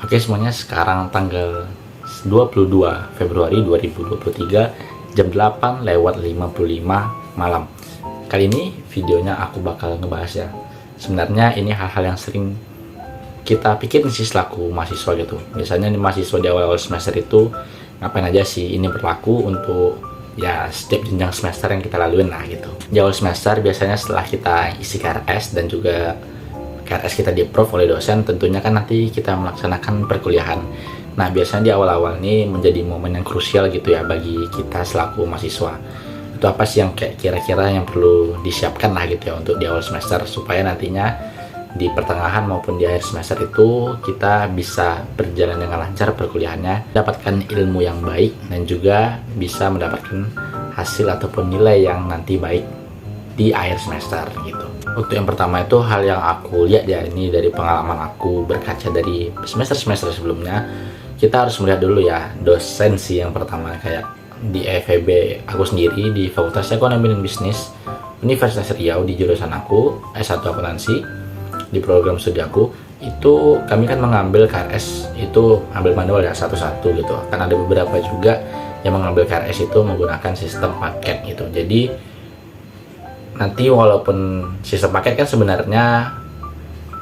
Oke semuanya, sekarang tanggal 22 Februari 2023 jam 8:55 malam. Kali ini videonya aku bakal ngebahas ya. Sebenarnya ini hal-hal yang sering kita pikirin sih selaku mahasiswa gitu. Biasanya nih mahasiswa di awal-awal semester itu ngapain aja sih? Ini berlaku untuk ya setiap jenjang semester yang kita laluin lah gitu. Di awal semester biasanya setelah kita isi KRS dan juga KRS kita di-approve oleh dosen, tentunya kan nanti kita melaksanakan perkuliahan. Nah, biasanya di awal-awal ini menjadi momen yang krusial gitu ya bagi kita selaku mahasiswa. Itu apa sih yang kayak kira-kira yang perlu disiapkan lah gitu ya untuk di awal semester, supaya nantinya di pertengahan maupun di akhir semester itu kita bisa berjalan dengan lancar perkuliahannya, dapatkan ilmu yang baik dan juga bisa mendapatkan hasil ataupun nilai yang nanti baik di akhir semester gitu. Untuk yang pertama itu hal yang aku lihat ya, ini dari pengalaman aku berkaca dari semester-semester sebelumnya, kita harus melihat dulu ya dosen sih yang pertama. Kayak di FEB aku sendiri di Fakultas Ekonomi dan Bisnis Universitas Riau, di jurusan aku S1 Akuntansi, di program studi aku itu kami kan mengambil KRS itu ambil manual ya satu-satu gitu. Kan ada beberapa juga yang mengambil KRS itu menggunakan sistem paket gitu. Jadi nanti walaupun sistem paket kan sebenarnya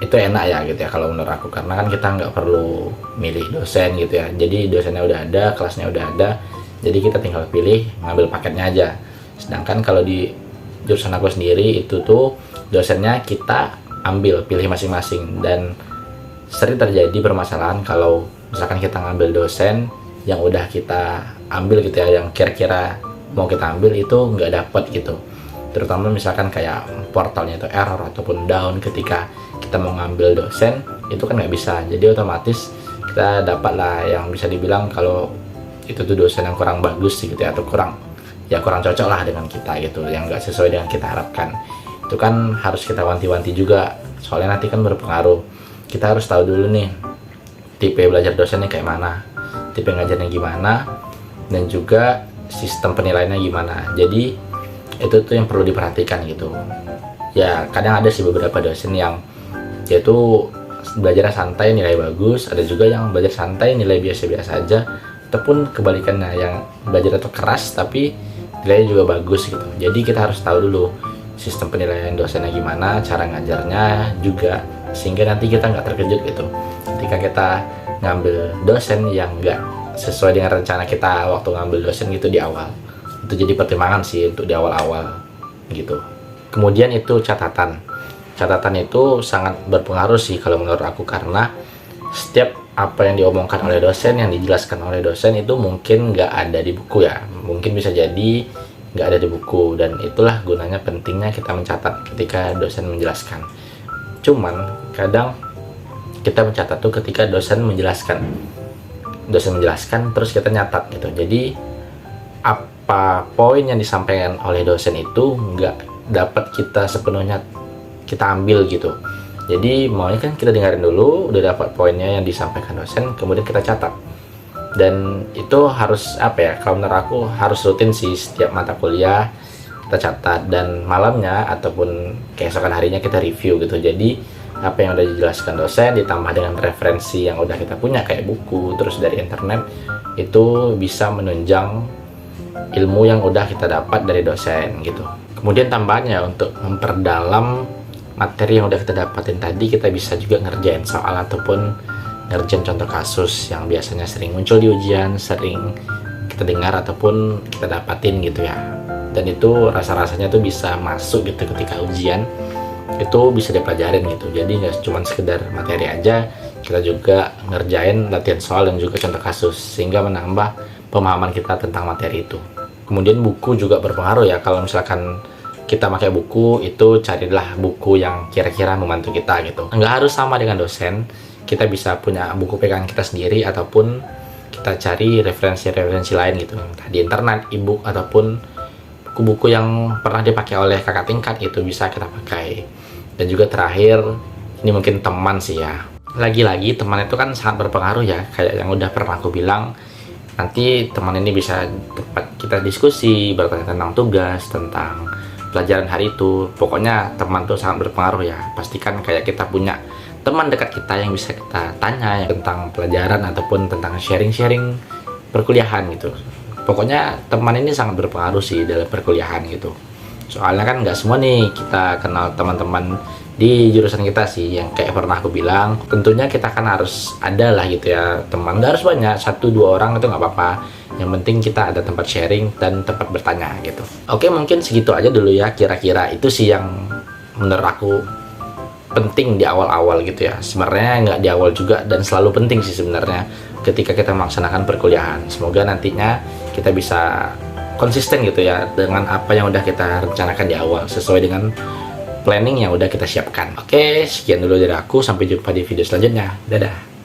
itu enak ya gitu ya kalau menurut aku, karena kan kita nggak perlu milih dosen gitu ya. Jadi dosennya udah ada, kelasnya udah ada, jadi kita tinggal pilih ngambil paketnya aja. Sedangkan kalau di jurusan aku sendiri itu tuh dosennya kita ambil pilih masing-masing, dan sering terjadi permasalahan kalau misalkan kita ngambil dosen yang udah kita ambil gitu ya, yang kira-kira mau kita ambil itu nggak dapet gitu. Terutama misalkan kayak portalnya itu error ataupun down ketika kita mau ngambil dosen, itu kan nggak bisa. Jadi otomatis kita dapat lah yang bisa dibilang kalau itu tuh dosen yang kurang bagus gitu ya, atau kurang cocok lah dengan kita gitu, yang nggak sesuai dengan kita harapkan. Itu kan harus kita wanti-wanti juga, soalnya nanti kan berpengaruh. Kita harus tahu dulu nih tipe belajar dosennya kayak mana, tipe ngajarnya gimana, dan juga sistem penilaiannya gimana. Jadi itu tuh yang perlu diperhatikan gitu ya. Kadang ada sih beberapa dosen yang dia tuh belajarnya santai nilai bagus, ada juga yang belajar santai nilai biasa-biasa aja, ataupun kebalikannya yang belajar itu keras tapi nilainya juga bagus gitu. Jadi kita harus tahu dulu sistem penilaian dosennya gimana, cara ngajarnya juga, sehingga nanti kita nggak terkejut gitu ketika kita ngambil dosen yang nggak sesuai dengan rencana kita waktu ngambil dosen gitu di awal. Itu jadi pertimbangan sih untuk di awal-awal gitu. Kemudian itu catatan itu sangat berpengaruh sih kalau menurut aku, karena setiap apa yang diomongkan oleh dosen, yang dijelaskan oleh dosen itu mungkin nggak ada di buku ya, mungkin bisa jadi nggak ada di buku, dan itulah gunanya pentingnya kita mencatat ketika dosen menjelaskan. Cuman kadang kita mencatat tuh ketika dosen menjelaskan terus kita nyatat gitu. Jadi apa poin yang disampaikan oleh dosen itu nggak dapat kita sepenuhnya kita ambil gitu. Jadi maunya kan kita dengerin dulu, udah dapat poinnya yang disampaikan dosen, kemudian kita catat. Dan itu harus apa ya, kalau menurut aku harus rutin sih, setiap mata kuliah kita catat, dan malamnya ataupun keesokan harinya kita review gitu. Jadi apa yang udah dijelaskan dosen ditambah dengan referensi yang udah kita punya kayak buku terus dari internet, itu bisa menunjang ilmu yang udah kita dapat dari dosen gitu. Kemudian tambahannya untuk memperdalam materi yang udah kita dapatin tadi, kita bisa juga ngerjain soal ataupun ngerjain contoh kasus yang biasanya sering muncul di ujian, sering kita dengar ataupun kita dapatin gitu ya. Dan itu rasa-rasanya tuh bisa masuk gitu ketika ujian, itu bisa dipelajarin gitu. Jadi nggak cuma sekedar materi aja, kita juga ngerjain latihan soal dan juga contoh kasus, sehingga menambah pemahaman kita tentang materi itu. Kemudian buku juga berpengaruh ya. Kalau misalkan kita pakai buku, itu carilah buku yang kira-kira membantu kita gitu. Nggak harus sama dengan dosen, kita bisa punya buku pegangan kita sendiri, ataupun kita cari referensi-referensi lain gitu di internet, e-book, ataupun buku-buku yang pernah dipakai oleh kakak tingkat, itu bisa kita pakai. Dan juga terakhir, ini mungkin teman sih ya. Lagi-lagi teman itu kan sangat berpengaruh ya, kayak yang udah pernah aku bilang. Nanti teman ini bisa tempat kita diskusi, bertanya tentang tugas, tentang pelajaran hari itu. Pokoknya teman tuh sangat berpengaruh ya. Pastikan kayak kita punya teman dekat kita yang bisa kita tanya ya, tentang pelajaran ataupun tentang sharing-sharing perkuliahan gitu. Pokoknya teman ini sangat berpengaruh sih dalam perkuliahan gitu. Soalnya kan nggak semua nih kita kenal teman-teman di jurusan kita sih, yang kayak pernah aku bilang, tentunya kita kan harus ada lah gitu ya teman, nggak harus banyak, 1-2 orang itu nggak apa-apa, yang penting kita ada tempat sharing dan tempat bertanya gitu. Oke, mungkin segitu aja dulu ya, kira-kira itu sih yang menurut aku penting di awal-awal gitu ya. Sebenarnya nggak di awal juga, dan selalu penting sih sebenarnya ketika kita melaksanakan perkuliahan. Semoga nantinya kita bisa konsisten gitu ya dengan apa yang udah kita rencanakan di awal, sesuai dengan planning yang udah kita siapkan. Oke, sekian dulu dari aku, sampai jumpa di video selanjutnya. Dadah.